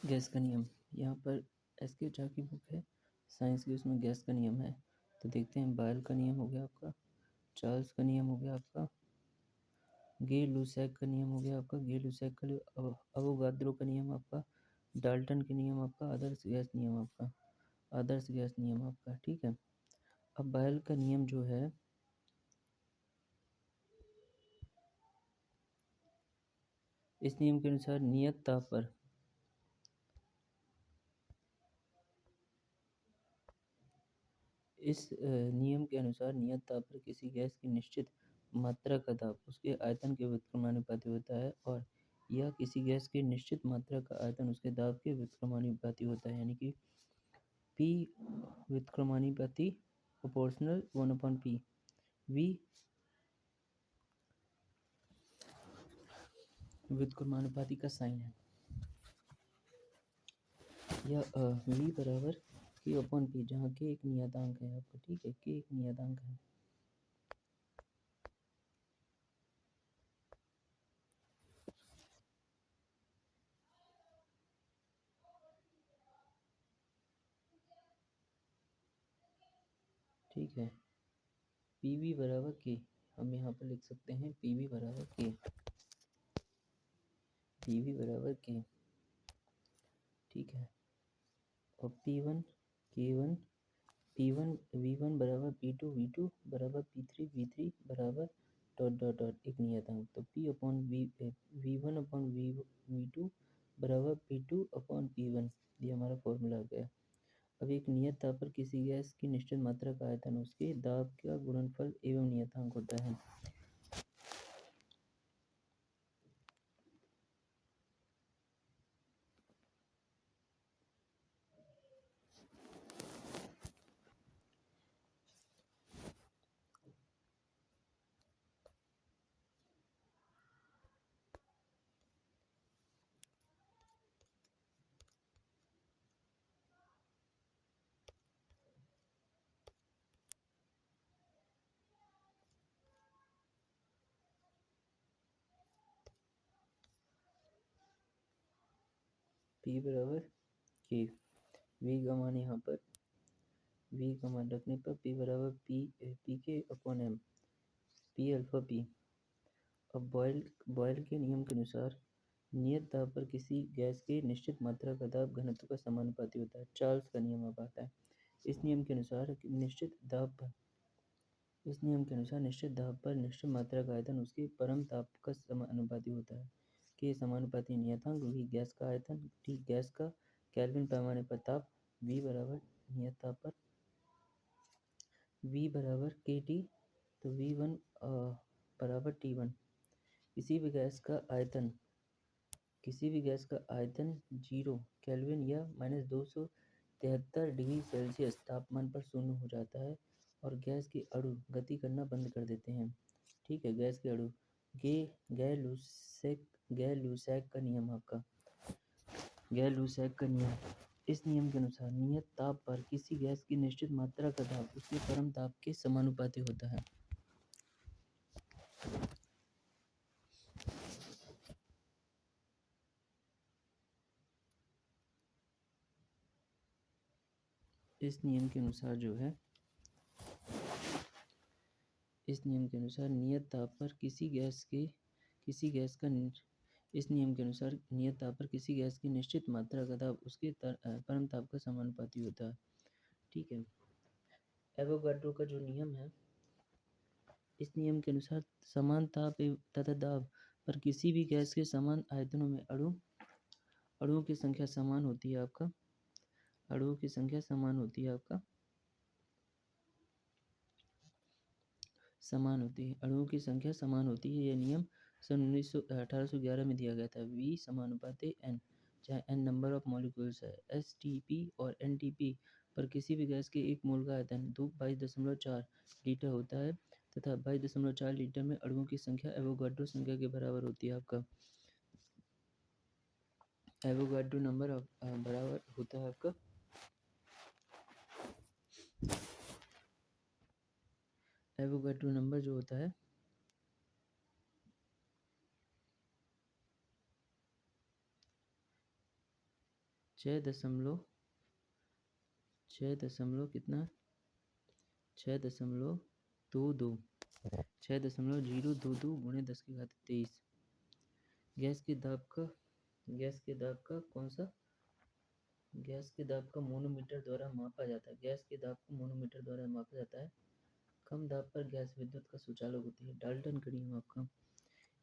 Gas का नियम, यहाँ पर एस.के. झा की बुक है साइंस की, उसमें गैस का नियम है। तो देखते हैं, बायल का नियम हो गया आपका, चार्ल्स का नियम हो गया आपका, गे लुसैक का नियम हो गया आपका, गे लुसैक का, अवोगाद्रो का नियम आपका, डाल्टन के नियम आपका, आदर्श गैस नियम आपका, आदर्श गैस नियम आपका। ठीक है, अब बायल का नियम जो है, इस नियम के अनुसार नियत ताप पर इस नियम के अनुसार नियत ताप पर किसी गैस की निश्चित मात्रा का दाब उसके आयतन के व्युत्क्रमानुपाती होता है, और यह किसी गैस की निश्चित मात्रा का आयतन उसके दाब के व्युत्क्रमानुपाती होता है, यानी कि P व्युत्क्रमानुपाती प्रोपोर्शनल 1/P। V व्युत्क्रमानुपाती का साइन है, यह V बराबर K/P, जहाँ K एक नियतांक है आपका। ठीक है, K एक नियतांक है। ठीक है, PV बराबर K, हम यहाँ पर लिख सकते हैं PV बराबर K, PV बराबर K। ठीक है, और P1 K1, P1 V1 बराबर P2 V2 बराबर P3 V3 बराबर डॉट डॉट डॉट एक नियतांक। तो V1/V2 बराबर P2 अपॉन P1, ये हमारा फॉर्मूला आ गया। अब एक नियत ताप पर किसी गैस की निश्चित मात्रा का आयतन उसके दाब का गुणनफल एवं नियतांक होता है। P बराबर K, V का मान यहाँ पर, V का मान रखने पर P बराबर पी के upon M, P alpha P। अब बॉयल के नियम के अनुसार नियत दाब पर किसी गैस की निश्चित मात्रा का दाब घनत्व का समानुपाती होता है। चार्ल्स का नियम अब आता है। इस नियम के अनुसार निश्चित दाब पर निश्चित मात्रा का आयतन उसके परम ताप का समानुपाती होता है। के समानुपाती नियतांक V गैस का आयतन, T गैस का केल्विन पैमाने पर ताप, V बराबर नियत ताप पर V बराबर KT, तो V1 बराबर T1। किसी भी गैस का आयतन 0 केल्विन या -273 डिग्री सेल्सियस तापमान पर शून्य हो जाता है और गैस के अणु गति करना बंद कर देते हैं। ठीक है, गैस के अणु, गैर-लुसैक का नियम आपका, गैर-लुसैक का नियम, इस नियम के अनुसार नियत ताप पर किसी गैस की निश्चित मात्रा का दाब उसके परम ताप के समानुपाती होता है। इस नियम के अनुसार जो है, इस नियम के अनुसार नियत ताप पर किसी गैस की निश्चित मात्रा का दाब उसके परम ताप का समानुपाती होता है। ठीक है, एवोगाड्रो का जो नियम है, इस नियम के अनुसार समान ताप तथा दाब पर किसी भी गैस के समान आयतनों में अणुओं की संख्या समान होती है आपका, अणुओं की संख्या समान होती है आपका, समान होती है, अणुओं की संख्या समान होती है। यह नियम सन 1811 में दिया गया था। V समानुपाती N, जहाँ N नंबर ऑफ मॉलिक्यूल्स है, STP और NTP पर किसी भी गैस के एक मोल का आयतन 22.4 लीटर होता है तथा 22.4 लीटर में अणुओं की संख्या एवोगाड्रो संख्या के बराबर होती है। आपका एवोगाड्रो नंबर बराबर होता है आपका एवोगाड्रो नंबर जो होता है कितना 6.22 6.022 गुणे 10⁻23। गैस के दाब का मोनोमीटर द्वारा मापा जाता है। कम दाब पर गैस विद्युत का सुचालक होती है। डाल्टन का नियम आपका,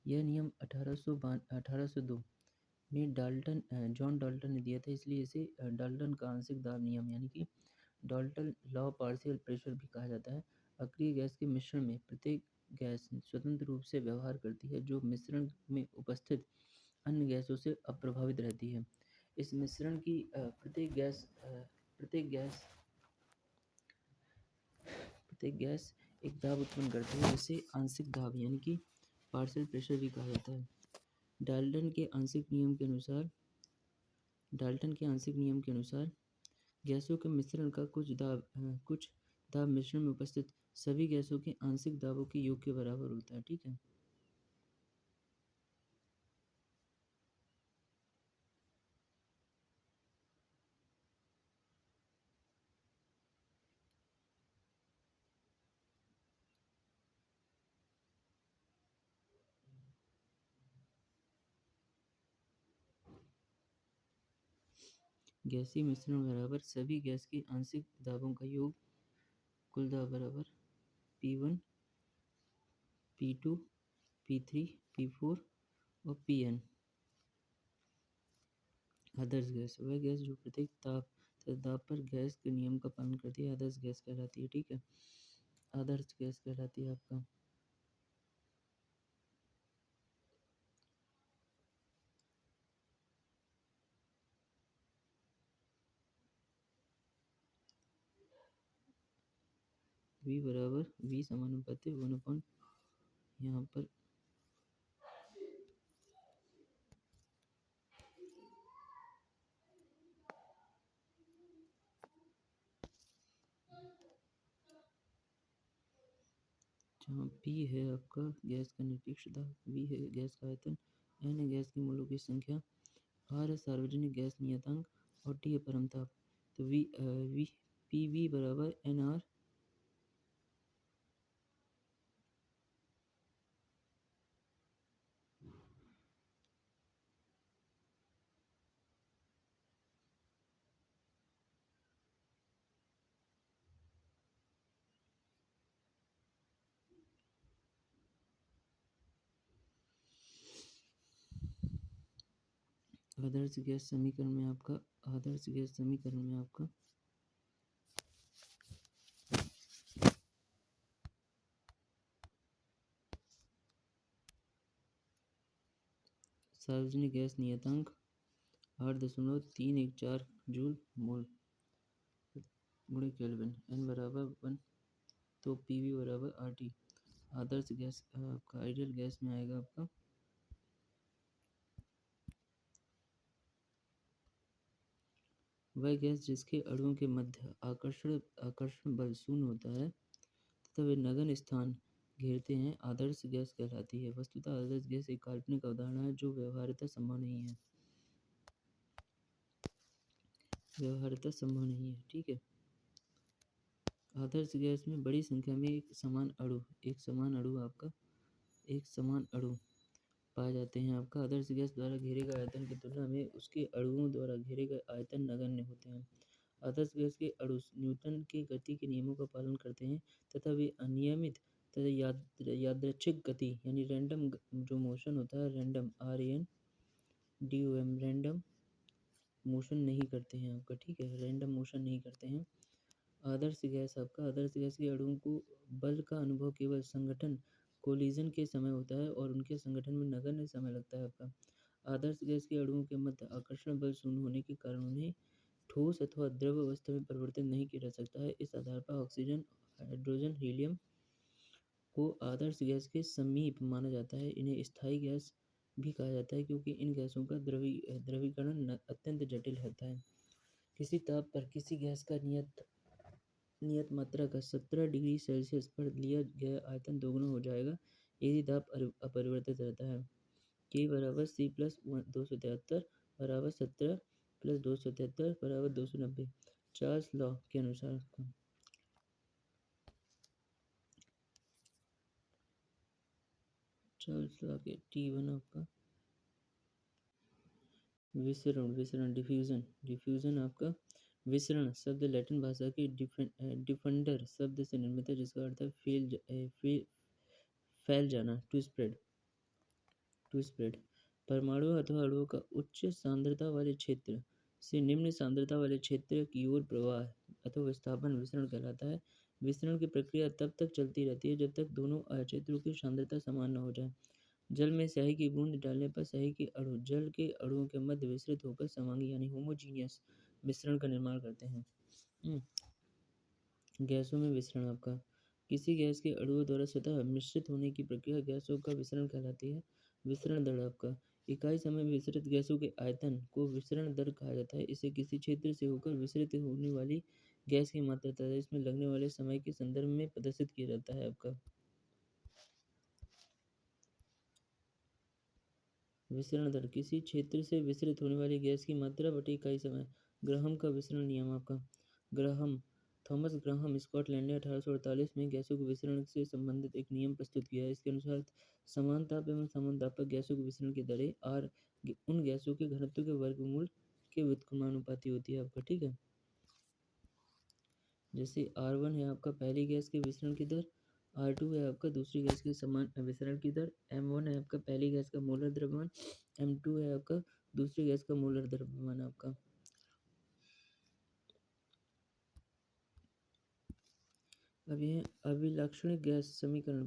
यह नियम 1802 में जॉन डाल्टन ने दिया था, इसलिए इसे डाल्टन का आंशिक दाब नियम यानी कि डाल्टन लॉ पार्शियल प्रेशर भी कहा जाता है। अक्रिय गैस के मिश्रण में प्रत्येक गैस स्वतंत्र रूप से व्यवहार करती है, जो मिश्रण में उपस्थित अन्य गैसों से अप्रभावित रहती है। इस मिश्रण की प्रत्येक गैस एक दाब उत्पन्न करती है, जिसे आंशिक दाब यानी कि पार्शियल प्रेशर भी कहा जाता है। डाल्टन के आंशिक नियम के अनुसार गैसों के मिश्रण का कुछ दाब मिश्रण में उपस्थित सभी गैसों के आंशिक दाबों के योग के बराबर होता है। ठीक है। गैसीय मिश्रण बराबर सभी गैस के आंशिक दाबों का योग, कुल दाब बराबर P1 P2 P3 P4 और Pn। आदर्श गैस वह गैस जो प्रत्येक दाब पर गैस के नियम का पालन करती है, आदर्श गैस कहलाती है। ठीक है, आदर्श गैस कहलाती है आपका। V बराबर V समानुपाती 1 यहाँ पर जहाँ P है आपका गैस का निरपेक्ष दाब, V है गैस का आयतन, N है गैस की मोलों की संख्या, R है सार्वजनिक गैस नियतांक और T है परमताप। तो PV बराबर NR आदर्श गैस समीकरण में आपका सार्वजनिक गैस नियतांक 8.314 जूल मोल गुणे केल्विन, N बराबर 1, तो PV बराबर RT। आदर्श गैस आपका आइडियल गैस में आएगा आपका वह गैस जिसके अणुओं के मध्य आकर्षण बल शून्य होता है तथा वे नगण्य स्थान घेरते हैं, आदर्श गैस कहलाती है। वस्तुतः आदर्श गैस एक काल्पनिक अवधारणा है जो व्यवहार्यता संभव नहीं है। ठीक है। आदर्श गैस में बड़ी संख्या में एक समान अणु पाए जाते हैं। आपका आदर्श गैस द्वारा घेरे गए आयतन की तुलना में उसके अणुओं द्वारा घेरे गए आयतन नगण्य होते हैं। आदर्श गैस के अणु न्यूटन के गति के नियमों का पालन करते हैं तथा वे अनियमित तथा यादृच्छिक गति यानी रैंडम जो मोशन होता है, रैंडम रैंडम मोशन नहीं करते हैं आपका। ठीक है, रैंडम मोशन नहीं करते हैं। आदर्श गैस के अणुओं को बल का अनुभव केवल संगठन कोलिजन के समय होता है और उनके संगठन में नगण्य समय लगता है आपका। आदर्श गैस के अणुओं के मध्य आकर्षण बल शून्य होने के कारण उन्हें ठोस अथवा द्रव अवस्था में परिवर्तित नहीं किया जा सकता है। इस आधार पर ऑक्सीजन, हाइड्रोजन, हीलियम को आदर्श गैस के समीप माना जाता है। इन्हें स्थायी गैस भी कहा जाता है क्योंकि इन गैसों का द्रवीकरण अत्यंत जटिल होता है। किसी ताप पर किसी गैस का नियत मात्रा का 17 डिग्री सेल्सियस पर लिया गया आयतन दोगुना हो जाएगा यदि दाब अपरिवर्तित रहता है। K बराबर C+273 बराबर 17 प्लस 273 बराबर 290। चार्ल्स लॉ के अनुसार चार्ल्स लॉ के T1 आपका विसरण डिफ्यूजन आपका विसरण शब्द लैटिन भाषा की डिफेंडर शब्द से निर्मित है जिसका अर्थ है फैल जाना, टू स्प्रेड। परमाणु अथवा अणुओं का उच्च सांद्रता वाले क्षेत्र से निम्न सांद्रता वाले क्षेत्र की ओर प्रवाह अथवा विस्थापन विसरण कहलाता है। विसरण की प्रक्रिया तब तक चलती रहती है जब तक दोनों क्षेत्रों की सांद्रता समान न हो जाए। जल में स्याही की बूंद डालने पर स्याही के अणु जल के अणुओं के मध्य विस्तृत होकर समांगी यानी होमोजीनियस मिश्रण का निर्माण करते हैं। गैसों में विसरण आपका किसी गैस के अणुओं द्वारा स्वतः मिश्रित होने की प्रक्रिया गैसों का विसरण कहलाती है। विसरण दर आपका इकाई समय में विसरित गैसों के आयतन को विसरण दर कहा जाता है। इसे किसी क्षेत्र से होकर विसरित होने वाली गैस की मात्रा तथा इसमें लगने वाले समय के संदर्भ में प्रदर्शित किया जाता है आपका। विसरण दर किसी क्षेत्र से विसरित होने वाली गैस की मात्रा बटे इकाई समय। ग्राहम का विसरण नियम आपका थॉमस ग्राहम स्कॉटलैंड ने 1848 में गैसों के विसरण से संबंधित एक नियम प्रस्तुत किया है। इसके अनुसार समान ताप एवं समान दाब पर गैसों के विसरण की दरें आर उन गैसों के घनत्व के वर्गमूल के व्युत्क्रमानुपाती होती है आपका। ठीक है, जैसे R1 है आपका पहली गैस के विसरण की दर, R2 है आपका दूसरी गैस के समान विसरण की दर, M1 है आपका पहली गैस का मोलर द्रव्यमान, M2 है आपका दूसरी गैस का मोलर द्रव्यमान आपका। अब ये अभिलाक्षणिक गैस समीकरण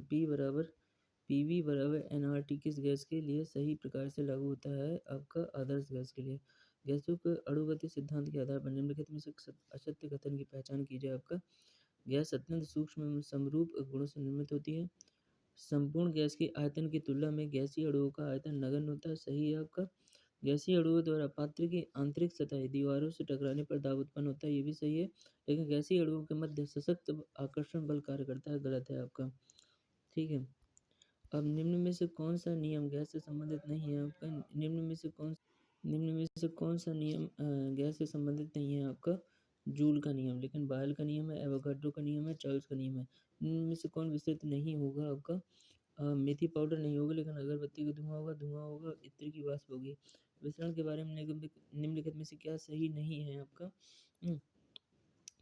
PV बराबर nRT किस गैस के लिए सही प्रकार से लागू होता है आपका आदर्श गैस के लिए। गैसों के अणुगति सिद्धांत के आधार पर निम्नलिखित में से असत्य कथन की पहचान कीजिए आपका। गैस अत्यंत सूक्ष्म एवं समरूप गुणों से निर्मित होती है। संपूर्ण गैस के आयतन की तुलना में गैसीय अणुओं का आयतन नगण्य होता है। सही है आपका। गैसीय अणुओं द्वारा पात्र की आंतरिक सतह दीवारों से टकराने पर दाब उत्पन्न होता है, ये भी सही है। लेकिन गैसीय अणुओं के मध्य सशक्त आकर्षण बल कार्य करता है, गलत है आपका। ठीक है, अब निम्न में से कौन सा नियम गैस से संबंधित नहीं है आपका। निम्न में से कौन सा नियम गैस से संबंधित नहीं है आपका। जूल का नियम, लेकिन बायल का नियम है, एवोगाड्रो का नियम है, चार्ल्स का नियम है। निम्न में से कौन विस्तृत नहीं होगा आपका। मेथी पाउडर नहीं होगा, लेकिन अगरबत्ती का धुआं होगा, इत्र की वाष्प होगी। विसरण के बारे में निम्नलिखित में से क्या सही नहीं है आपका।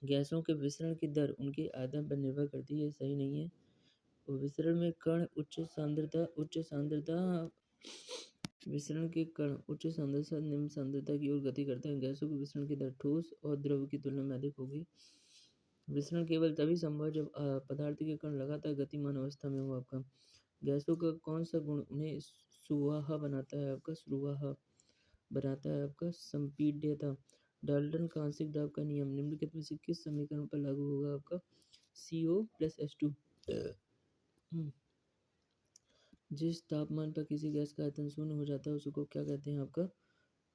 गैसों के विसरण की दर उनके आयतन पर निर्भर करती है, सही नहीं है। विसरण में कण उच्च सांद्रता विसरण के कण उच्च सांद्रता निम्न सांद्रता की ओर गति करते हैं। गैसों के विसरण की दर ठोस और द्रव की तुलना में अधिक होगी। विसरण केवल तभी संभव है जब पदार्थ के कण लगातार गतिमान अवस्था में हो आपका। गैसों का कौन सा गुण उन्हें सुवाहा बनाता है आपका। संपीड्यता। डाल्टन का आंशिक दाब का नियम निम्नलिखित में से किस समीकरण पर लागू होगा आपका। CO+H2। जिस तापमान पर किसी गैस का आयतन शून्य हो जाता है उसको क्या कहते हैं आपका।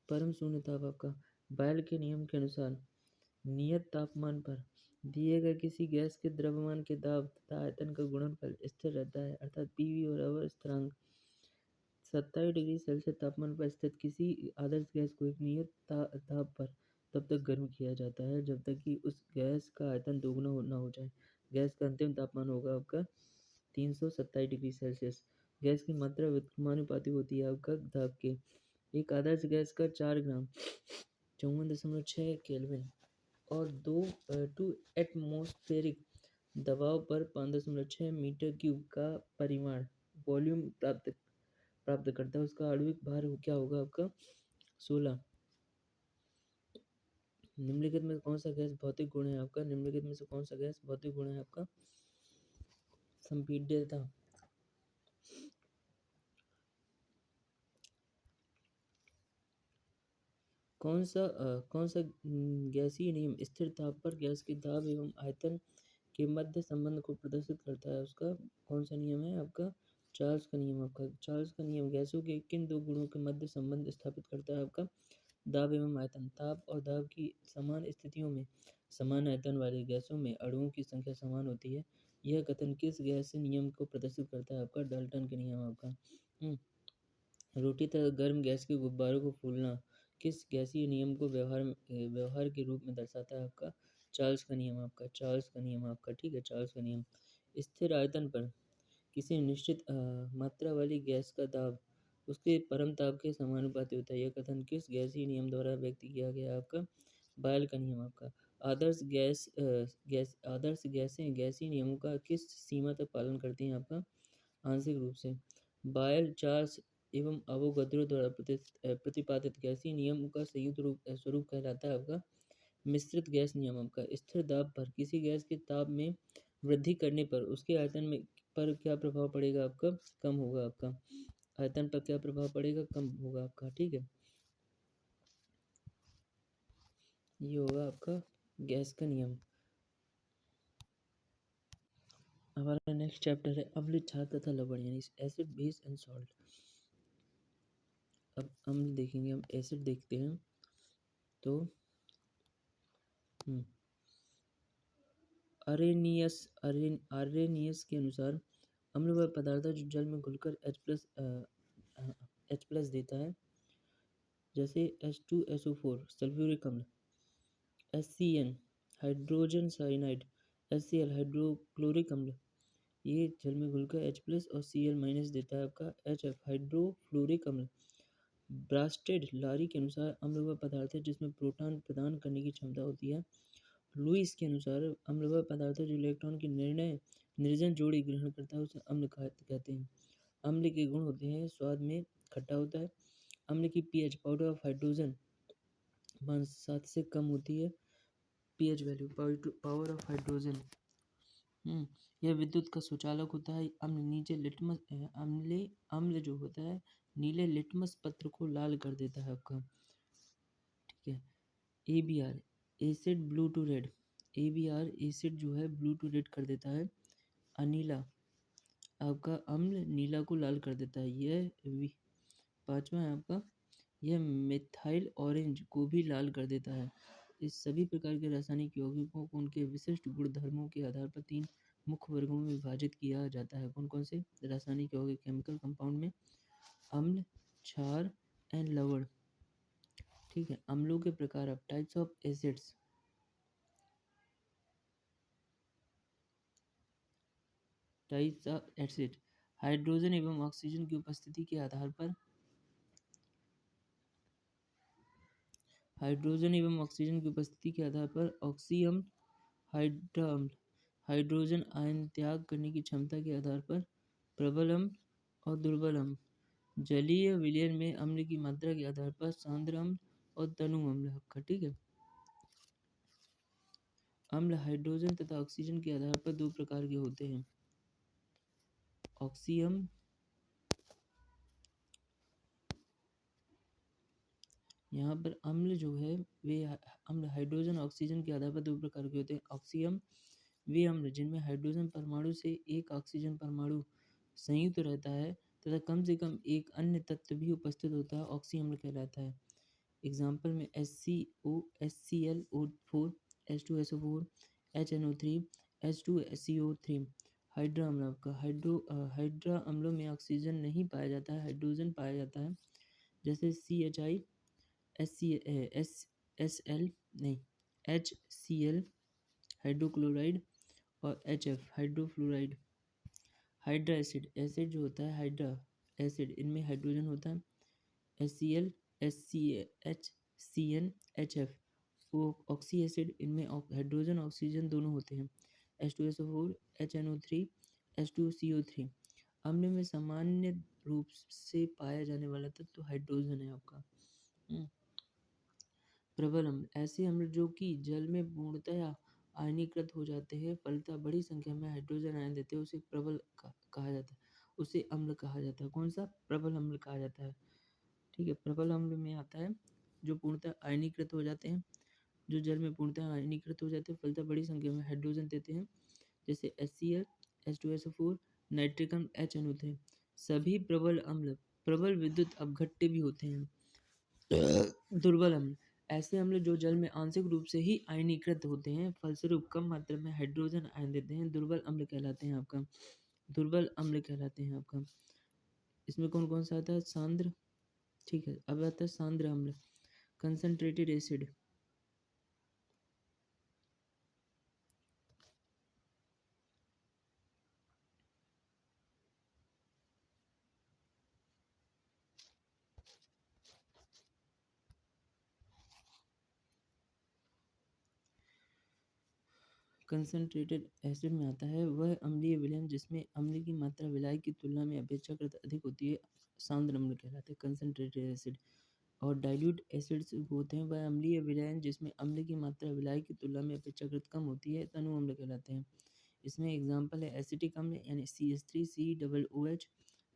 परम शून्य ताप आपका। बायल के नियम के अनुसार नियत तापमान पर दिए गए किसी गैस के द्रव्यमान के दाब तथा आयतन का गुणनफल स्थिर रहता है, अर्थात PV बराबर स्थिरांक। 27 डिग्री सेल्सियस तापमान पर स्थित किसी आदर्श गैस को एक नियत ताप पर तब तक गर्म किया जाता है जब तक कि उस गैस का आयतन दोगुना ना हो जाए। गैस का अंतिम तापमान होगा आपका 327 डिग्री सेल्सियस। गैस की मात्रा व्युत्क्रमानुपाती होती है आपका दाब के। एक आदर्श गैस का 4 ग्राम 54.6 केल्विन और 2 एटमॉस्फेरिक दबाव पर 5.6 मीटर क्यूब का परिमाण वॉल्यूम प्राप्त करता है। उसका आणविक भार क्या होगा आपका 16। निम्नलिखित में कौन सा गैस भौतिक गुण है आपका। निम्नलिखित में से कौन सा गैस भौतिक गुण है आपका। संपीड्यता। कौन सा गैसीय नियम स्थिर ताप पर गैस के दाब एवं आयतन के मध्य संबंध को प्रदर्शित करता है। उसका कौन सा नियम है आपका। चार्ल्स का नियम आपका। चार्ल्स का नियम गैसों के किन दो गुणों के मध्य संबंध स्थापित करता है आपका। दाब एवं आयतन। ताप और दाब की समान स्थितियों में समान आयतन वाली गैसों में अणुओं की संख्या समान होती है। यह कथन किस गैसीय नियम को प्रदर्शित करता है आपका। डाल्टन का नियम आपका। रोटी तक गर्म गैस के गुब्बारों को फूलना किस गैसीय नियम को व्यवहार के रूप में दर्शाता है आपका? चार्ल्स का नियम आपका, चार्ल्स का नियम आपका, ठीक है, चार्ल्स का नियम। स्थिर आयतन पर किसी निश्चित मात्रा वाली गैस का दाब उसके परम ताप के समानुपाती होता है। यह कथन किस गैसीय नियम द्वारा व्यक्त किया गया है आपका? बायल का नियम आपका। आदर्श गैसें गैसीय नियमों का किस सीमा तक पालन करती हैं आपका? आंशिक रूप से। बायल, चार्ल्स एवं अवोगाद्रो द्वारा प्रतिपादित गैसीय नियम का संयुक्त स्वरूप कहलाता है आपका मिश्रित गैस नियम आपका। स्थिर दाब पर किसी गैस के ताप में वृद्धि करने पर उसके आयतन में पर क्या प्रभाव पड़ेगा आपका? कम होगा आपका। आयतन पर क्या प्रभाव पड़ेगा? कम होगा आपका, ठीक है। ये होगा आपका गैस का नियम। हमारा नेक्स्ट चैप्टर है अम्ल, क्षार तथा लवण, यानी एसिड, बेस एंड सॉल्ट। अब अम्ल देखेंगे, हम एसिड देखते हैं तो आर्रेनियस के अनुसार अम्ल वह पदार्थ है जो जल में घुलकर H+ देता है, जैसे H2SO4 सल्फ्यूरिक अम्ल, HCN hydrogen cyanide, HCl hydrochloric अम्ल, ये जल में घुलकर H+ और Cl- देता है आपका HF हाइड्रोफ्लोरिक अम्ल। ब्रास्टेड लारी के अनुसार अम्ल वह पदार्थ है जिसमें प्रोटॉन प्रदान करने की क्षमता होती है। लुईस के अनुसार अम्ल वह पदार्थ है जो इलेक्ट्रॉन की निर्जन जोड़ी ग्रहण करता है, उसे अम्ल कहते हैं। अम्ल के गुण होते हैं, स्वाद में खट्टा होता है। अम्ल की पीएच पाउडर ऑफ हाइड्रोजन 7 से कम होती है। PH value power of hydrogen. यह विद्युत का सुचालक होता है। अम्ल जो होता है नीले लिटमस पत्र को लाल कर देता है आपका, ठीक है। ABR acid blue to red, ABR acid जो है ब्लू टू रेड कर देता है। अनीला आपका अम्ल नीला को लाल कर देता है। यह पांचवा है आपका, यह मिथाइल ऑरेंज को भी लाल कर देता है। इस सभी प्रकार के रासायनिक यौगिकों को उनके विशिष्ट गुणधर्मों के आधार पर 3 मुख्य वर्गों में विभाजित किया जाता है। कौन कौन से रासायनिक यौगिक केमिकल कंपाउंड में? अम्ल, क्षार एंड लवण, ठीक है। अम्लों के प्रकार, अब types of acids, types of acid, hydrogen एवं ऑक्सीजन की उपस्थिति के आधार पर ऑक्सी अम्ल, हाइड्रा अम्ल, हाइड्रोजन आयन त्याग करने की क्षमता के आधार पर प्रबल अम्ल और दुर्बल अम्ल, जलीय विलयन में अम्ल की मात्रा के आधार पर सांद्र अम्ल और तनु अम्ल आपका, ठीक है। अम्ल हाइड्रोजन तथा ऑक्सीजन के आधार पर 2 प्रकार के होते हैं, ऑक्सी अम्ल, यहाँ पर अम्ल जो है वे अम्ल हाइड्रोजन ऑक्सीजन के आधार पर 2 प्रकार के होते हैं। ऑक्सी अम्ल वे अम्ल जिनमें हाइड्रोजन परमाणु से एक ऑक्सीजन परमाणु संयुक्त रहता है तथा कम से कम एक अन्य तत्व भी उपस्थित होता है, ऑक्सी अम्ल कहलाता है। एग्जाम्पल में HCO, HClO4, H2SO4, HNO3, H2CO3। Hydra अम्ल आपका हाइड्रा अम्लों में ऑक्सीजन नहीं पाया जाता है, हाइड्रोजन पाया जाता है, जैसे CHI, HCl हाइड्रोक्लोराइड और HF हाइड्रोफ्लोराइड। हाइड्रा एसिड जो होता है, हाइड्रा एसिड इनमें हाइड्रोजन होता है, HCl, HCN, HF। वो ऑक्सी एसिड इनमें हाइड्रोजन ऑक्सीजन दोनों होते हैं, H2SO4, HNO3, H2CO3। अम्ल में सामान्य रूप से पाया जाने वाला तत्व हाइड्रोजन है आपका। प्रबल अम्ल ऐसे अम्ल जो कि जल में पूर्णतया आयनीकृत हो जाते हैं, फलतः बड़ी संख्या में हाइड्रोजन आयन देते हैं, उसे प्रबल कहा जाता है, उसे अम्ल कहा जाता है। कौन सा? प्रबल अम्ल कहा जाता है, ठीक है। प्रबल अम्ल में आता है जो पूर्णतः आयनीकृत हो जाते हैं, जो जल में पूर्णतः आयनीकृत हो जाते हैं, फलतः बड़ी संख्या में हाइड्रोजन देते हैं, जैसे HCl, H2SO4, नाइट्रिक अम्ल, HNO3। सभी प्रबल अम्ल प्रबल विद्युत अपघट्य भी होते हैं। दुर्बल अम्ल ऐसे अम्ल जो जल में आंशिक रूप से ही आयनीकृत होते हैं, फलस्वरूप कम मात्रा में हाइड्रोजन आयन देते हैं, दुर्बल अम्ल कहलाते हैं आपका। दुर्बल अम्ल कहलाते हैं आपका। इसमें कौन कौन सा आता है? सांद्र, ठीक है। अब आता है सांद्र अम्ल। कंसंट्रेटेड एसिड, कंसंट्रेटेड एसिड में आता है वह अम्लीय विलयन जिसमें अम्ल की मात्रा विलायक की तुलना में अपेक्षाकृत अधिक होती है, सांद्र अम्ल कहलाते हैं कंसंट्रेटेड एसिड। और डाइल्यूट एसिड्स होते हैं वह अम्लीय विलयन जिसमें अम्ल की मात्रा विलायक की तुलना में अपेक्षाकृत कम होती है, तनु अम्ल कहलाते हैं। इसमें एग्जाम्पल है एसिटिक अम्ल यानी CH3COOH,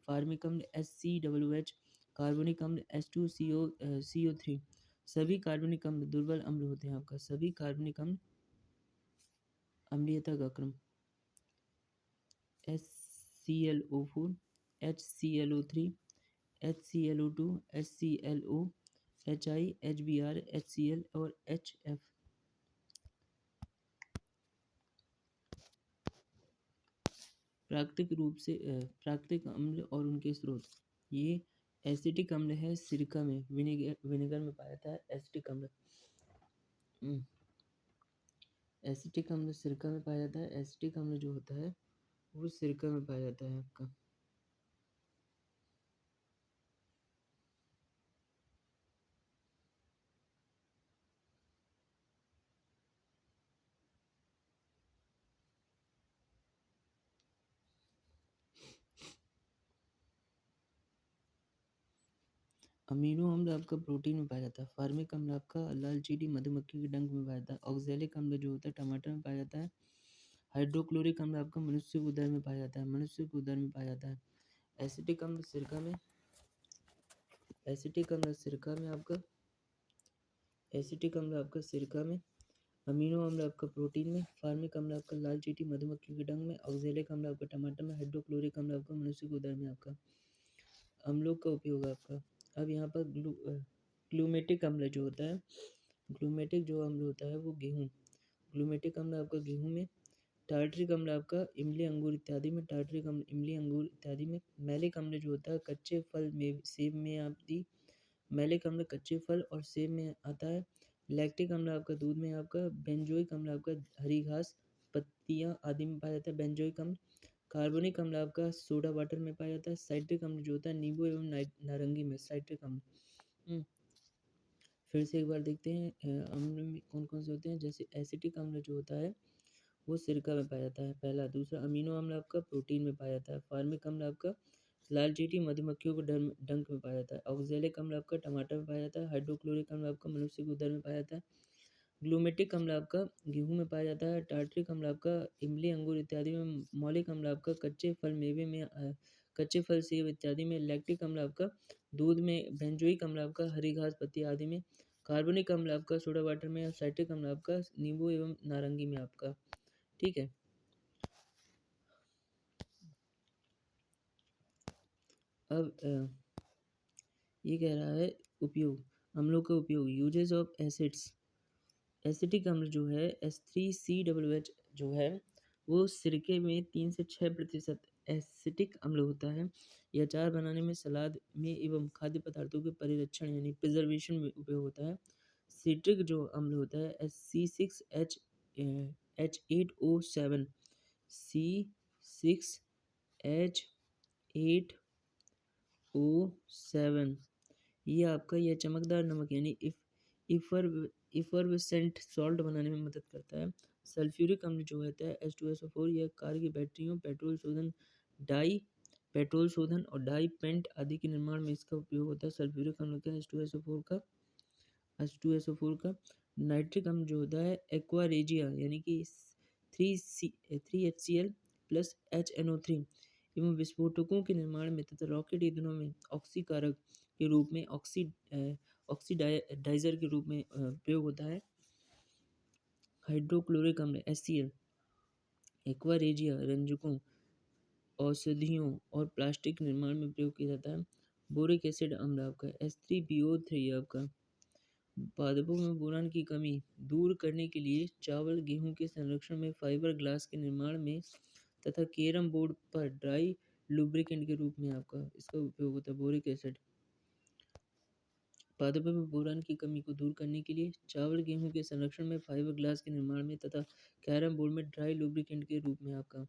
फार्मिक अम्ल HCOOH, कार्बोनिक अम्ल H2CO3। सभी कार्बनिक अम्ल दुर्बल अम्ल होते हैं आपका। सभी कार्बनिक अम्ल अम्लीयता का क्रम HClO4, HClO3, HClO2, HClO, HI, HBr, HCl और HF। प्राकृतिक रूप से प्राकृतिक अम्ल और उनके स्रोत। ये एसिटिक अम्ल है सिरका में, विनेगर में पाया जाता है एसिटिक अम्ल। एसिटिक अम्ल सिरका में पाया जाता है। एसिटिक अम्ल जो होता है वो सिरका में पाया जाता है आपका। अमीनो अम्ल आपका प्रोटीन में पाया जाता है। फार्मिक अम्ल आपका लाल चींटी मधुमक्खी के डंक में पाया जाता है। ऑक्जेलिक अम्ल जो होता है टमाटर में पाया जाता है। हाइड्रोक्लोरिक अम्ल आपका मनुष्य के उदर में पाया जाता है, मनुष्य के उदर में पाया जाता है। एसिटिक अम्ल सिरका में, एसिटिक अम्ल सिरका में आपका, एसिटिक अम्ल आपका सिरका में। अमीनो अम्ल आपका प्रोटीन में। फार्मिक अम्ल आपका लाल चींटी मधुमक्खी के डंक में। ऑक्जेलिक अम्ल आपका टमाटर में। हाइड्रोक्लोरिक अम्ल आपका मनुष्य के उदर में आपका। अम्लों का उपयोग आपका। अब यहाँ पर ग्लूमेटिक अम्ल जो होता है, ग्लूमेटिक जो अम्ल होता है वो गेहूँ, ग्लूमेटिक अम्ल आपका गेहूँ में। टार्टरिक अम्ल आपका इमली अंगूर इत्यादि में। टार्टरिक अम्ल इमली अंगूर इत्यादि में। मैलिक अम्ल जो होता है कच्चे फल में, सेब में आती। मैलिक अम्ल कच्चे फल और सेब में आता है। लैक्टिक अम्ल आपका दूध में आपका। बेंजोइक अम्ल आपका हरी घास पत्तियाँ आदि में पाया जाता है बेंजोइक अम्ल। कार्बनिक अम्ल आपका सोडा वाटर में पाया जाता है। साइट्रिक अम्ल जो होता है नींबू एवं नारंगी में। साइट्रिक अम्ल फिर से एक बार देखते हैं अम्ल में कौन कौन से होते हैं। जैसे एसिटिक अम्ल जो होता है वो सिरका में पाया जाता है, पहला। दूसरा अमीनो अम्ल आपका प्रोटीन में पाया जाता है। फार्मिक अम्ल आपका लाल चींटी मधुमक्खियों को डंक में पाया जाता है। ऑक्जेलिक अम्ल आपका टमाटर में पाया जाता है। हाइड्रोक्लोरिक अम्ल आपका मनुष्य के उदर में पाया जाता है। ग्लूमेटिक अम्ल आपका गेहूं में पाया जाता है। टार्टरिक अम्ल आपका इमली अंगूर इत्यादि में। मौलिक अम्ल आपका कच्चे फल मेवे में, कच्चे फल सेब इत्यादि में। लैक्टिक अम्ल आपका दूध में। बेंजोइक अम्ल आपका हरी घास पत्ती आदि में। कार्बनिक अम्ल आपका सोडा वाटर में। और साइट्रिक अम्ल आपका नींबू एवं नारंगी में आपका। ठीक है। अब ये कह रहा है उपयोग, अम्लों का उपयोग। Uses of acids. एसिटिक अम्ल जो है H3COOH जो है वो सिरके में 3 से 6% एसिटिक अम्ल होता है। यह अचार बनाने में, सलाद में एवं खाद्य पदार्थों के परिरक्षण यानी प्रिजर्वेशन में उपयोग होता है। सिट्रिक जो अम्ल होता है C6H8O7, C6H8O7 ये आपका यह चमकदार नमक यानी इफरवेसेंट सॉल्ट बनाने में मदद करता है। सल्फ्यूरिक अम्ल जो होता है H2SO4 यह कार की बैटरियों, पेट्रोल शोधन और डाई पेंट आदि के निर्माण में इसका उपयोग होता है। सल्फ्यूरिक अम्ल का H2SO4 का। नाइट्रिक अम्ल जो होता है एक्वा रेजिया यानी कि 3HCl प्लस HNO3 एवं विस्फोटकों के निर्माण में तथा रॉकेट ईंधनों में ऑक्सीकारक के रूप में, ऑक्सीडाइजर के रूप में प्रयोग होता है। हाइड्रोक्लोरिक अम्ल HCl एक्वा रेजिया रंजकों, औषधियों और प्लास्टिक निर्माण में प्रयोग किया जाता है। बोरिक एसिड अम्ल आपका H3PO3 आपका पादपों में बोरान की कमी दूर करने के लिए, चावल गेहूं के संरक्षण में, फाइबर ग्लास के निर्माण में तथा कैरम बोर्ड पर ड्राई लुब्रिकेंट के रूप में आपका इसका उपयोग होता है बोरिक एसिड। पादपों में बोरान की कमी को दूर करने के लिए, चावल गेहूं के संरक्षण में, फाइबर ग्लास के निर्माण में तथा कैरम बोर्ड में ड्राई लुब्रिकेंट के रूप में आपका।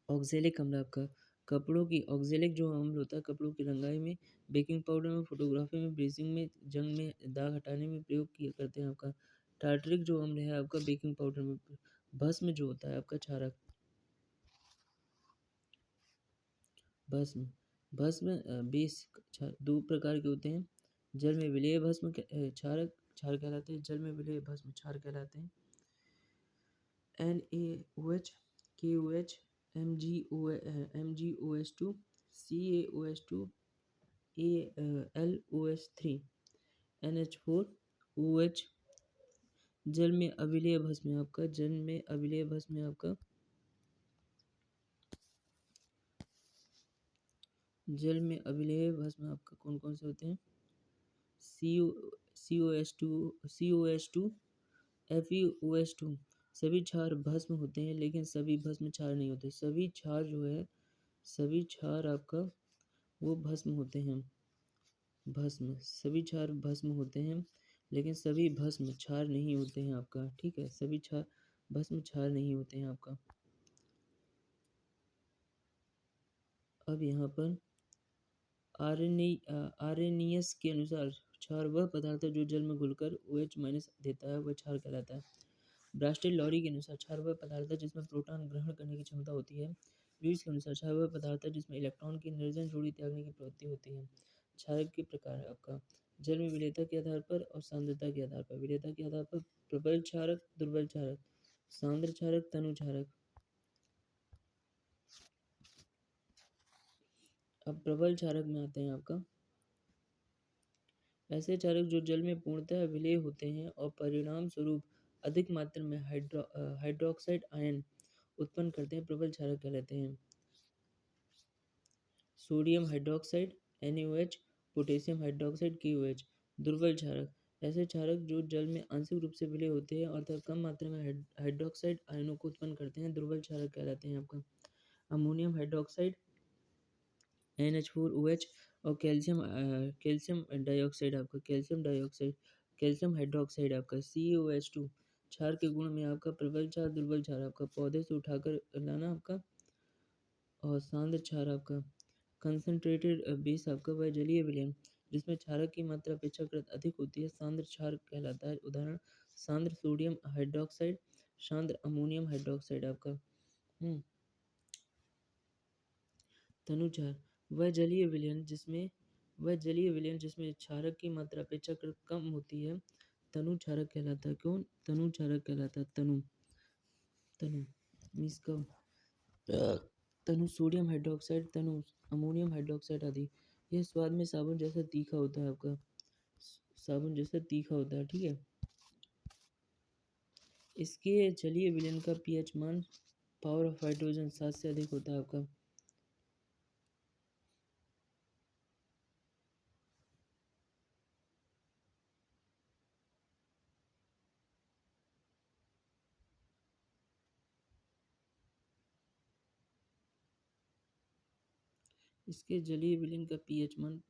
ऑक्जेलिक अम्ल आपका कपड़ों की ऑक्जेलिक जो अम्ल होता है कपड़ों की रंगाई में, बेकिंग पाउडर में, फोटोग्राफी में, ब्लीचिंग में, जंग में दाग हटाने में प्रयोग किया करते हैं आपका। टार्टरिक जो अम्ल है आपका बेकिंग पाउडर में, भस्म जो होता है आपका क्षारक, भस्म भस्म बेस दो प्रकार के होते हैं। जल में विलेय भस्म क्षारक क्षार कहलाते हैं, जल में विलेय भस्म क्षार कहलाते हैं। NaOH, KOH, MgOH2, CaOH2, LOH3, NH4OH। जल में अविलेय भस्म है आपका, जल में अविलेय भस्म है आपका, जल में अविलेय भस्म आपका कौन कौन से होते हैं? COH2, FeOH2। सभी क्षार भस्म होते हैं लेकिन सभी भस्म क्षार नहीं होते। सभी क्षार जो है, सभी क्षार आपका वो भस्म होते हैं, भस्म सभी क्षार भस्म होते हैं लेकिन सभी भस्म क्षार नहीं होते हैं आपका। ठीक है, सभी क्षार भस्म क्षार नहीं होते हैं आपका। अब यहाँ पर आर्रेनियस के अनुसार क्षार वह पदार्थ है जो जल में घुलकर OH- देता है, वह क्षार कहलाता है। ब्रास्टेड लॉरी के अनुसार क्षार वह पदार्थ है जिसमें प्रोटॉन ग्रहण करने की क्षमता होती है। लुईस के अनुसार क्षार वह पदार्थ है जिसमें इलेक्ट्रॉन की निर्जन जोड़ी त्यागने की प्रवृत्ति होती है। क्षारक के प्रकार है आपका जल में विलेयता के आधार पर और सांद्रता के आधार पर। विलेयता के आधार पर प्रबल क्षारक, दुर्बल क्षारक, सांद्र क्षारक, तनु क्षारक। अब प्रबल क्षारक में आते हैं आपका ऐसे क्षारक जो जल में पूर्णतः विलेय होते हैं और परिणाम स्वरूप अधिक मात्रा में हाइड्रोक्साइड आयन उत्पन्न करते हैं, प्रबल क्षारक कहलाते हैं। Sodium hydroxide NaOH, potassium hydroxide KOH। दुर्बल क्षारक ऐसे क्षारक जो जल में आंशिक रूप से विलेय होते हैं और कम मात्रा में हाइड्रोक्साइड आयनों को उत्पन्न करते हैं, दुर्बल क्षारक कहलाते हैं आपका। अमोनियम हाइड्रोक्साइड NH4OH और कैल्शियम डाइऑक्साइड आपका, कैल्शियम हाइड्रोक्साइड आपका CaOH2। क्षार के गुण में आपका प्रबल क्षार, दुर्बल क्षार आपका पौधे से उठाकर लाना आपका, और सांद्र क्षार आपका कंसंट्रेटेड बेस आपका वह जलीय विलयन जिसमें क्षारक की मात्रा अपेक्षाकृत अधिक होती है, सांद्र क्षार कहलाता है। उदाहरण सांद्र सोडियम हाइड्रोक्साइड, सांद्र अमोनियम हाइड्रोक्साइड आपका। तनु क्षार वह जलीय विलयन जिसमें क्षारक की मात्रा अपेक्षाकृत कम होती है, तनु क्षारक कहलाता है। कौन? तनु क्षारक कहलाता है। तनु मीन्स कम। तनु सोडियम हाइड्रोक्साइड, तनु अमोनियम हाइड्रोक्साइड आदि। यह स्वाद में साबुन जैसा तीखा होता है आपका, साबुन जैसा तीखा होता है। ठीक है, इसके जलीय विलयन का pH मान पावर ऑफ हाइड्रोजन 7 से अधिक होता है आपका। इसके जलीय विलयन का pH मान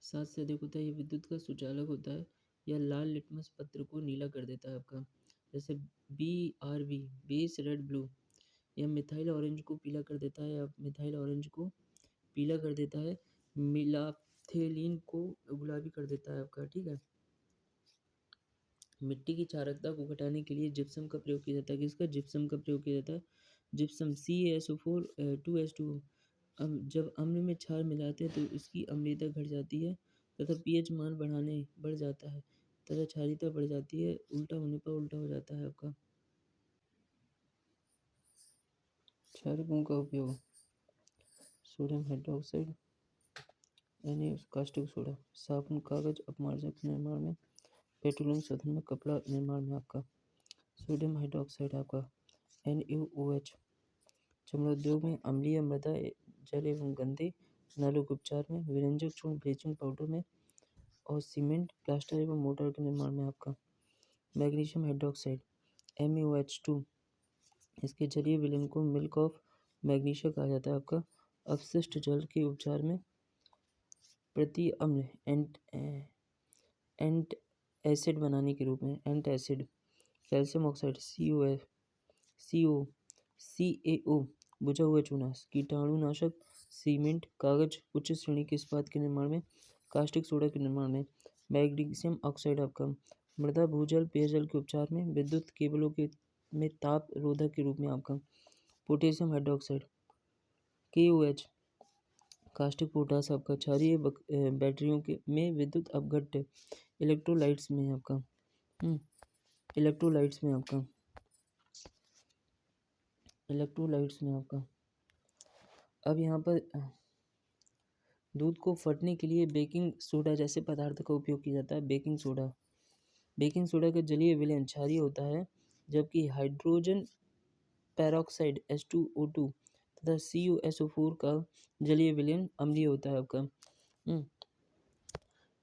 7 से अधिक होता है। यह विद्युत का सुचालक होता है या लाल लिटमस पत्र को नीला कर देता है आपका। जैसे BRB बेस रेड ब्लू, यह मिथाइल ऑरेंज को पीला कर देता है, या मिथाइल ऑरेंज को पीला कर देता है। मिलाथेलिन को गुलाबी कर देता है आपका। ठीक है, मिट्टी की क्षारकता को घटाने के लिए जिप्सम का प्रयोग किया जाता है। किसका? जिप्सम का प्रयोग किया जाता है। Gypsum CaSO4 2H2O। अब जब अम्ल में क्षार मिलाते हैं तो इसकी अम्लीयता घट जाती है तथा pH मान बढ़ जाता है तथा क्षारीयता बढ़ जाती है। उल्टा होने पर उल्टा हो जाता है आपका। क्षारकों का उपयोग सोडियम हाइड्रोक्साइड, कास्टिक सोडा, साबुन, कागज, अपमार्जक के निर्माण में, पेट्रोलियम शोधन में, कपड़ा निर्माण में आपका। सोडियम हाइड्रोक्साइड आपका NaOH। चमड़ोद्योग में, अम्लीय मृदा जल एवं गंदे नालों के उपचार में, विरंजक चूर्ण ब्लीचिंग पाउडर में, और सीमेंट, प्लास्टर एवं मोटर के निर्माण में आपका। Magnesium hydroxide MaOH2। इसके जलीय विलयन को मिल्क ऑफ मैग्नीशिया कहा जाता है आपका। अपशिष्ट जल के उपचार में प्रति अम्ल एंट एसिड बनाने के रूप में एंट एसिड कैल्शियम ऑक्साइड CaO बुझा हुआ चूना कीटाणुनाशक सीमेंट कागज उच्च श्रेणी के इस्पात के निर्माण में कास्टिक सोडा के निर्माण में मैग्नीशियम ऑक्साइड आपका मृदा भूजल पेयजल के उपचार में विद्युत केबलों के में ताप रोधक के रूप में आपका potassium hydroxide KOH caustic potash आपका क्षारीय बैटरियों के में विद्युत अपघट्य इलेक्ट्रोलाइट्स में आपका इलेक्ट्रोलाइट्स में आपका अब यहाँ पर दूध को फटने के लिए बेकिंग सोडा जैसे पदार्थ का उपयोग किया जाता है। बेकिंग सोडा का जलीय विलयन क्षारीय होता है जबकि हाइड्रोजन पेरोक्साइड H2O2 तथा CuSO4 का जलीय विलयन अम्लीय होता है आपका।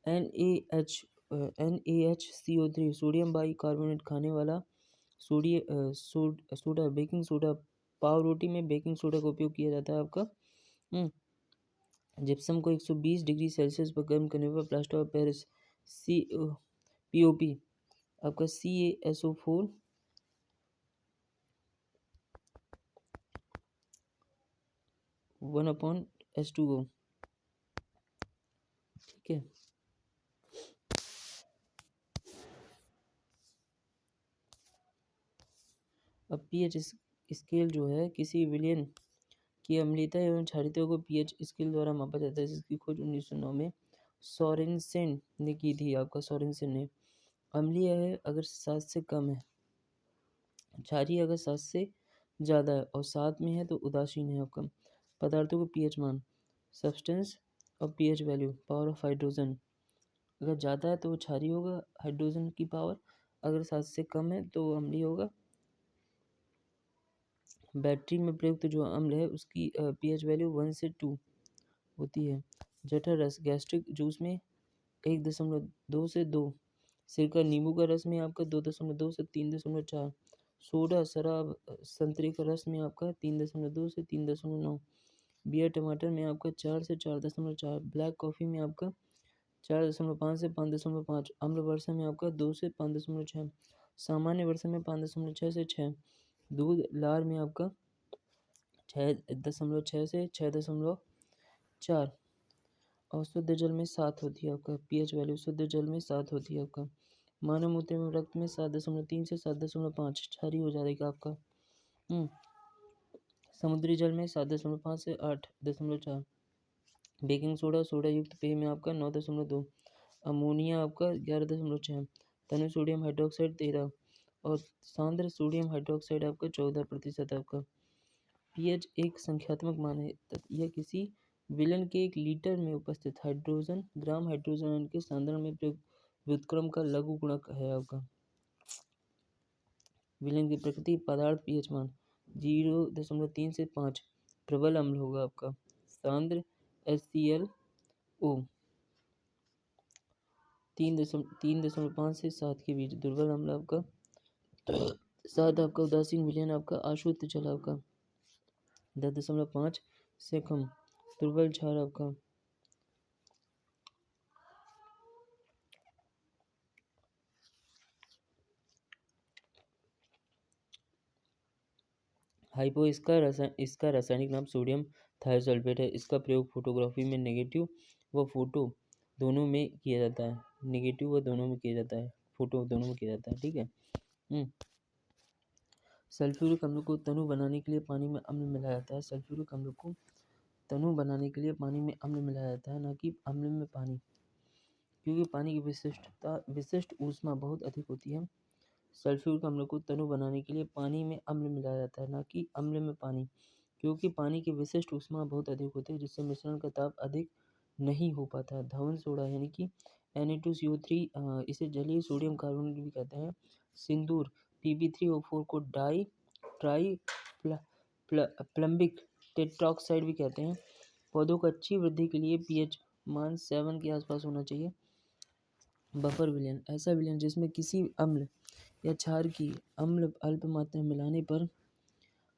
NaHCO3 सोडियम बाइकार्बोनेट खाने वाला सोडा बेकिंग सोडा पाव रोटी में बेकिंग सोडा का उपयोग किया जाता है आपका। जिप्सम को 120 डिग्री सेल्सियस पर गर्म करने पर प्लास्टर ऑफ पेरिस POP आपका CaSO4 1/H2O ठीक है। अब pH स्केल जो है किसी विलयन की अम्लीयता एवं क्षारीयता को pH स्केल द्वारा मापा जाता है जिसकी खोज 1909 में सोरेनसेन ने की थी आपका। सोरेनसेन ने अम्लीय है अगर 7 से कम है, क्षारीय अगर 7 से ज़्यादा है और 7 में है तो उदासीन है आपका। पदार्थों को pH मान सब्सटेंस और pH value power of hydrogen अगर ज़्यादा है तो वो क्षारीय होगा हाइड्रोजन की पावर, अगर 7 से कम है तो अम्लीय होगा। बैटरी में प्रयुक्त जो अम्ल है उसकी pH वैल्यू 1 से 2 होती है। जठर रस गैस्ट्रिक जूस में 1.2 से 2, सिरका नींबू का रस में आपका 2.2 से 3.4, सोडा शराब संतरे का रस में आपका 3.2 से 3.9, बियर टमाटर में आपका 4 से 4.4, ब्लैक कॉफ़ी में आपका 4.5 से 5.5, अम्ल वर्षा में आपका 2 से 5.6, सामान्य वर्षा में 5.6 से 6, दूध लार में आपका 6.6 से 6.4 और शुद्ध जल में 7 होती है आपका। pH वैल्यू शुद्ध जल में 7 होती है आपका। मानव मूत्र में रक्त में 7.3 से 7.5 क्षारीय हो जाएगा आपका। समुद्री जल में 7.5 से 8.4, बेकिंग सोडा सोडा युक्त पेय में आपका 9.2, अमोनिया आपका 11.6, तनु सोडियम हाइड्रोक्साइड 13 और सांद्र सोडियम हाइड्रोक्साइड आपका 14% आपका। pH एक संख्यात्मक मान है, यह किसी विलयन के 1 लीटर में उपस्थित ग्राम हाइड्रोजन के सांद्रण में प्रयुक्त व्युत्क्रम का लघु गुणक है आपका। विलयन की प्रकृति पदार्थ pH मान 0.3 से 5 प्रबल अम्ल होगा आपका। सांद्र HClO 3.5 से 7 के बीच, दुर्बल अम्ल आपका 7 आपका, उदासीन विलयन आपका अशुद्ध जल आपका 10.5 से कम, दुर्बल क्षार आपका हाइपो। इसका रासायनिक नाम सोडियम थायोसल्फेट है। इसका प्रयोग फोटोग्राफी में नेगेटिव व फोटो दोनों में किया जाता है। फोटो दोनों में किया जाता है ठीक है। सल्फ्यूरिक अम्ल को तनु बनाने के लिए पानी में अम्ल मिलाया जाता है। सल्फ्यूरिक अम्ल को तनु बनाने के लिए पानी में अम्ल मिलाया जाता है, न कि अम्ल में पानी, क्योंकि पानी की विशिष्ट ऊष्मा बहुत अधिक होती है। सल्फ्यूरिक अम्ल को तनु बनाने के लिए पानी में अम्ल मिलाया जाता है, न कि अम्ल में पानी, क्योंकि पानी की विशिष्ट ऊष्मा बहुत अधिक होती है जिससे मिश्रण का ताप अधिक नहीं हो पाता है। धवन सोडा यानी कि Na2CO3 इसे जलीय सोडियम कार्बोनेट भी कहते हैं। सिंदूर Pb3O4 को ट्राई प्लम्बिक टेट्राऑक्साइड भी कहते हैं। पौधों को अच्छी वृद्धि के लिए pH मान 7 के आसपास होना चाहिए। बफर विलयन ऐसा विलयन जिसमें किसी अम्ल या क्षार की अम्ल अल्प मात्रा मिलाने पर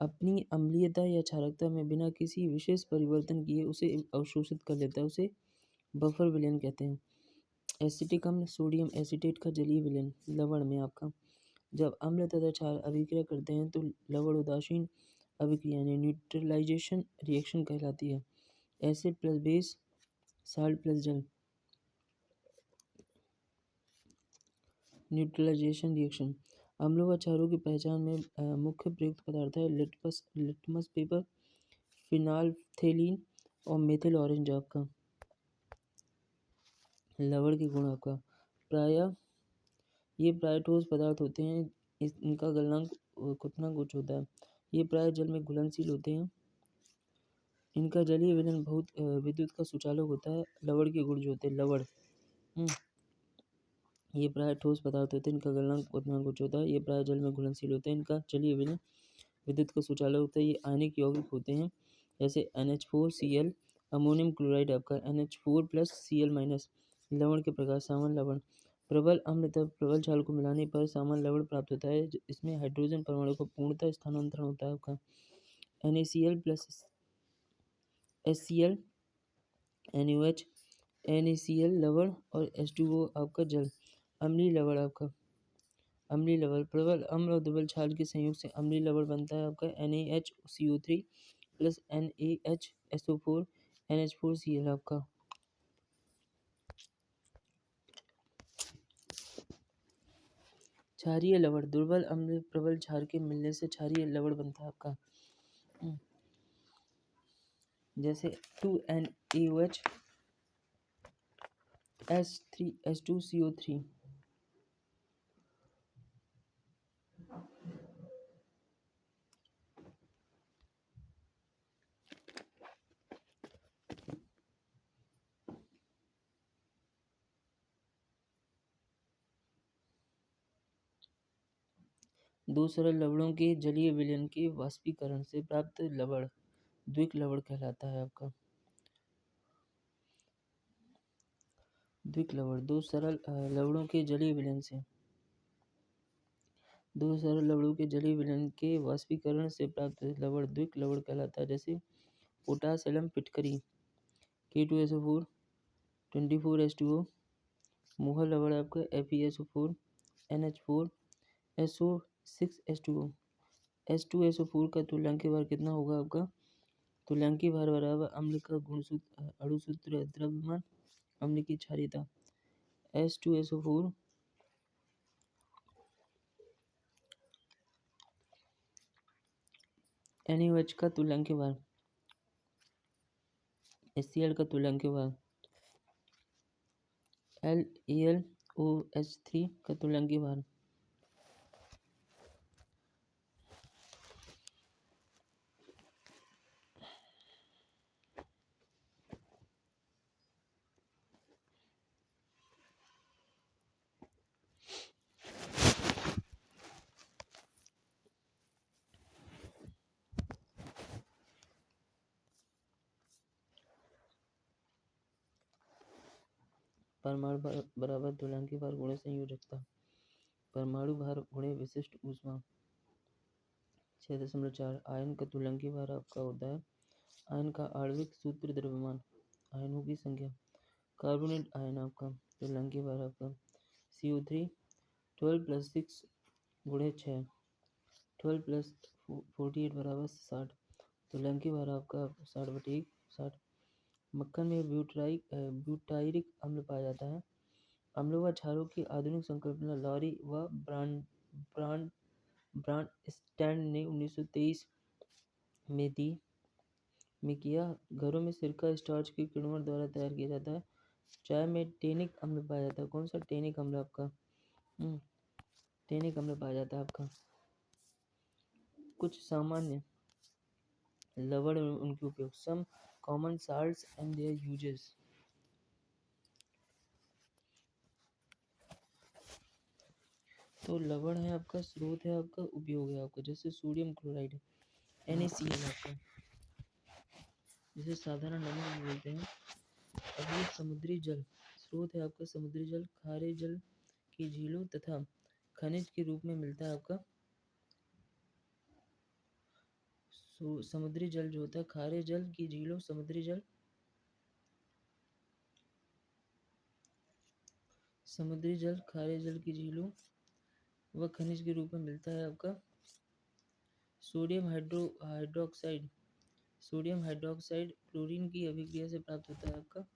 अपनी अम्लीयता या क्षारकता में बिना किसी विशेष परिवर्तन किए उसे अवशोषित कर लेता है, उसे बफर विलयन कहते हैं। एसिटिक अम्ल सोडियम एसीटेट का जलीय विलयन लवण में आपका, जब अम्ल तथा क्षार अभिक्रिया करते हैं तो लवण उदासीन अभिक्रिया यानी न्यूट्रलाइजेशन रिएक्शन कहलाती है। Acid plus base, salt plus जल, न्यूट्रलाइजेशन रिएक्शन। अम्लों व क्षारों की पहचान में मुख्य प्रयुक्त पदार्थ है लिटमस पेपर, फिनाल्फथेलीन और मेथिल ऑरेंज आपका। लवण के गुण आपका, ये प्राय ठोस पदार्थ होते हैं। इनका गलनांक क्वथनांक उच्च होता है। ये प्राय जल में घुलनशील होते हैं। इनका जलीय विलयन बहुत विद्युत का सुचालक होता है। लवण के गुण जो होते हैं, लवण ये प्राय ठोस पदार्थ होते हैं। इनका गलनांक क्वथनांक उच्च होता है। ये प्राय जल में घुलनशील होते हैं। इनका जलीय विलयन विद्युत का सुचालक होता है। ये आयनिक यौगिक होते हैं, जैसे NH4Cl, अमोनियम क्लोराइड आपका NH4+Cl-। लवण के प्रकार, सामान्य लवण, प्रबल अम्ल तथा प्रबल क्षार को मिलाने पर सामान्य लवण प्राप्त होता है। इसमें हाइड्रोजन परमाणु का पूर्णतः स्थानांतरण होता है आपका। NaCl+HCl, NaOH, NaCl लवण और H2O आपका जल। अम्लीय लवण आपका, अम्लीय लवण, प्रबल अम्ल और दुर्बल क्षार के संयोग से अम्लीय लवण बनता है आपका। NaHCO3 प्लस NaHSO4 NH4Cl आपका। क्षारीय लवण, दुर्बल अम्ल प्रबल क्षार के मिलने से क्षारीय लवण बनता है आपका। जैसे 2NaOH H2CO3। दो सरल लवणों के जलीय विलयन के वाष्पीकरण से प्राप्त लवण द्विक लवण कहलाता है आपका। द्विक लवण, दो सरल लवणों के जलीय विलयन के वाष्पीकरण से प्राप्त लवण द्विक लवण कहलाता है। जैसे पोटास एलम पिटकरी K2SO4 24H2O, मोहर लवण आपका FeSO4 NH4 SO6H2O। H2SO4 का तुल्यांकीय भार कितना होगा आपका? तुल्यांकीय भार बराबर अम्ल का गुणसूत्र अणुसूत्र द्रव्यमान अम्ल की क्षारीयता। H2SO4 NaOH का तुल्यांकीय भार, HCl का तुल्यांकीय भार, LaLOH3 का तुल्यांकीय भार। परमाणु भार बराबर तुल्यांकीय भार गुणे संयोजकता। परमाणु भार गुणे विशिष्ट ऊष्मा 6.4। आयन का तुल्यांकीय भार आपका होता है। आयन का आणविक सूत्र द्रव्यमान, आयनों की संख्या। कार्बोनेट आयन आपका तुल्यांकीय भार आपका CO3 12 + 6 × 6 12 + 48 बराबर 60। तुल्यांकीय भार आपका 60/1 60। मक्खन में ब्यूटायरिक अम्ल पाया जाता है। अम्लों व क्षारों की आधुनिक संकल्पना लॉरी व ब्रांडस्टैंड ने 1923 में किया। घरों में सिरका स्टार्च के किण्वन द्वारा तैयार किया जाता है। चाय में टेनिक अम्ल पाया जाता है। कौन सा टेनिक अम्ल आपका? टेनिक अम्ल पाया जाता है आपका। कुछ सामान्य लवण एवं उनके उपयोग, some common salts and their uses. तो लवण है आपका, स्रोत है आपका, उपयोग है आपका। जैसे सोडियम क्लोराइड NaCl आपका, जिसे साधारण नमक बोलते हैं। अब ये समुद्री जल, स्रोत है आपका समुद्री जल, खारे जल की झीलों तथा खनिज के रूप में मिलता है आपका। समुद्री जल जो होता है, खारे जल की झीलों, समुद्री जल समुद्री जल खारे जल की झीलों व खनिज के रूप में मिलता है आपका। सोडियम हाइड्रोक्साइड क्लोरीन की अभिक्रिया से प्राप्त होता है आपका।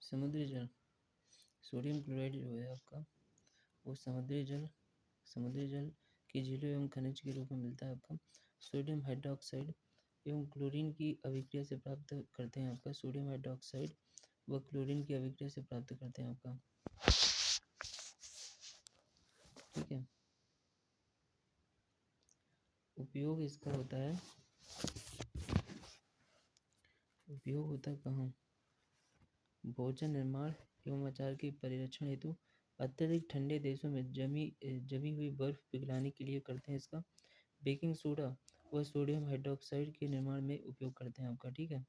समुद्री जल सोडियम क्लोराइड जो है आपका वो समुद्री जल की झीलों एवं खनिज के रूप में मिलता है आपका। सोडियम हाइड्रोक्साइड एवं क्लोरीन की अभिक्रिया से प्राप्त करते हैं आपका। सोडियम हाइड्रोक्साइड व क्लोरीन की अभिक्रिया से प्राप्त करते हैं आपका। ठीक है। उपयोग इसका होता है, उपयोग होता है कहाँ? भोजन निर्माण एवं अचार के परिरक्षण हेतु अत्यधिक ठंडे देशों में जमी हुई बर्फ पिघलाने के लिए करते हैं इसका। बेकिंग सोडा व सोडियम हाइड्रोक्साइड के निर्माण में उपयोग करते हैं आपका। ठीक है।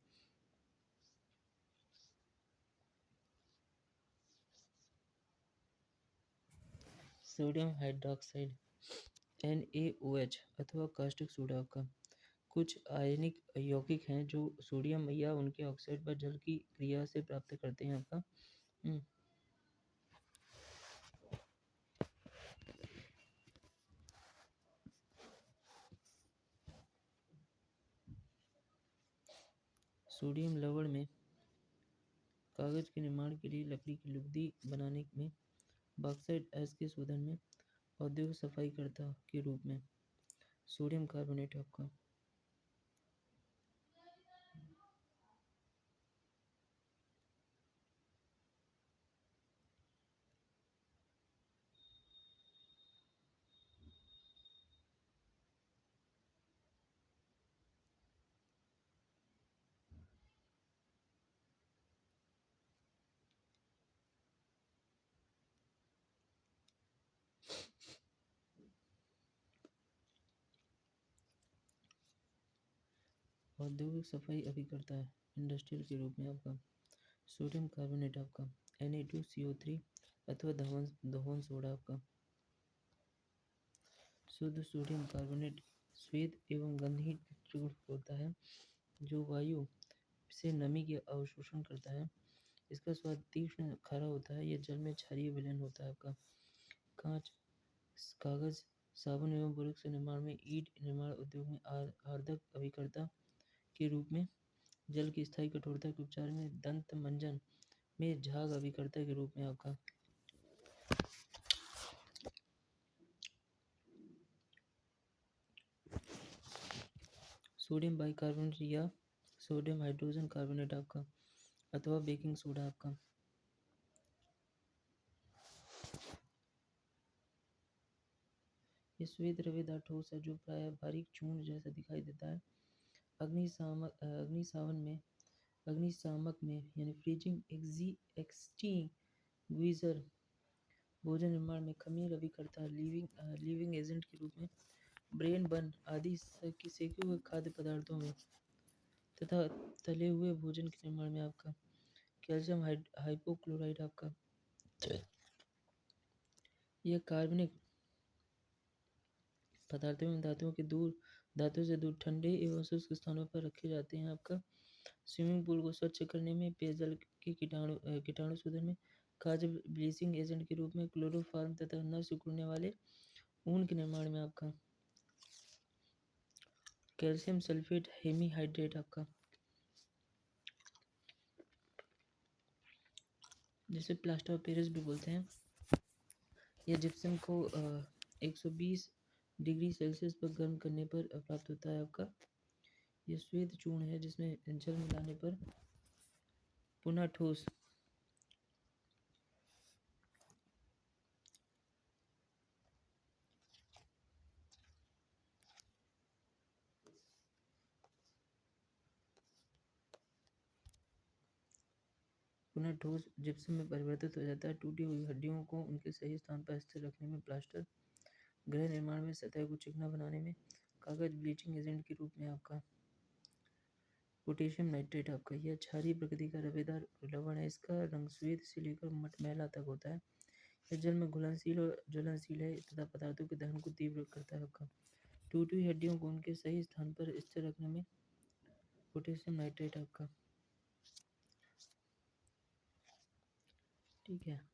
सोडियम हाइड्रोक्साइड NaOH अथवा कास्टिक सोडा आपका कुछ आयनिक यौगिक हैं जो सोडियम या उनके ऑक्साइड पर जल की क्रिया से प्राप्त करते हैं आपका। सोडियम लवण में कागज के निर्माण के लिए लकड़ी की लुगदी बनाने में बॉक्साइट एश के शोधन में औद्योगिक सफाईकर्ता के रूप में सोडियम कार्बोनेट आपका। औद्योगिक सफाई अभिकर्ता है इंडस्ट्रियल के रूप में आपका सोडियम कार्बोनेट आपका Na2CO3 अथवा दहन सोडा आपका। शुद्ध सोडियम कार्बोनेट श्वेत एवं गंधहीन चूर्ण होता है जो वायु से नमी के अवशोषण करता है। इसका स्वाद तीक्ष्ण खारा होता है। यह जल में क्षारीय विलयन होता है आपका। कांच, कागज, साबुन एवं बुरुक निर्माण में ईंट निर्माण उद्योग में आर्द्रक अभिकर्ता के रूप में जल की स्थायी कठोरता के उपचार में दंत मंजन में झाग अभिकर्ता के रूप में आपका। सोडियम बाइकार्बोनेट या सोडियम हाइड्रोजन कार्बोनेट आपका अथवा बेकिंग सोडा आपका। ये श्वेत रवेदार ठोस है जो प्रायः बारीक चूर्ण जैसा दिखाई देता है। अग्निशामक में यानी फ्रीजिंग एक्सटिंग्विशर भोजन निर्माण में खमीर अभिकर्ता लीविंग एजेंट के रूप में ब्रेन बर्न आदि सेके हुए खाद्य पदार्थों में तथा तले हुए भोजन के निर्माण में आपका। कैल्शियम हाइपोक्लोराइड आपका यह कार्बनिक पदार्थों एवं धातुओं से दूर ठंडे एवं शुष्क स्थानों पर रखे जाते हैं आपका। स्विमिंग पूल को स्वच्छ करने में पेयजल के कीटाणु शोधन में खाद्य ब्लीचिंग एजेंट के रूप में क्लोरोफॉर्म तथा न सिकुड़ने वाले ऊन के निर्माण में आपका। कैल्शियम सल्फेट हेमीहाइड्रेट आपका जिसे प्लास्टर ऑफ पेरिस भी बोलते हैं। यह जिप्सम को 120 डिग्री सेल्सियस पर गर्म करने पर प्राप्त होता है आपका। यह श्वेत चूर्ण है जिसमें जल मिलाने पर पुनः ठोस जिप्सम में परिवर्तित हो जाता है। टूटी हुई हड्डियों को उनके सही स्थान पर स्थिर रखने में प्लास्टर, गृह निर्माण में सतह को चिकना बनाने में कागज ब्लीचिंग एजेंट के रूप में आपका। पोटेशियम नाइट्रेट आपका यह क्षारीय प्रकृति का रवेदार लवण है। इसका रंग श्वेत से लेकर मटमैला तक होता है। यह जल में घुलनशील और ज्वलनशील है तथा पदार्थों के दहन को तीव्र करता है आपका। टूटी हुई हड्डियों को उनके सही स्थान पर स्थिर रखने में पोटेशियम नाइट्रेट आपका, ठीक है।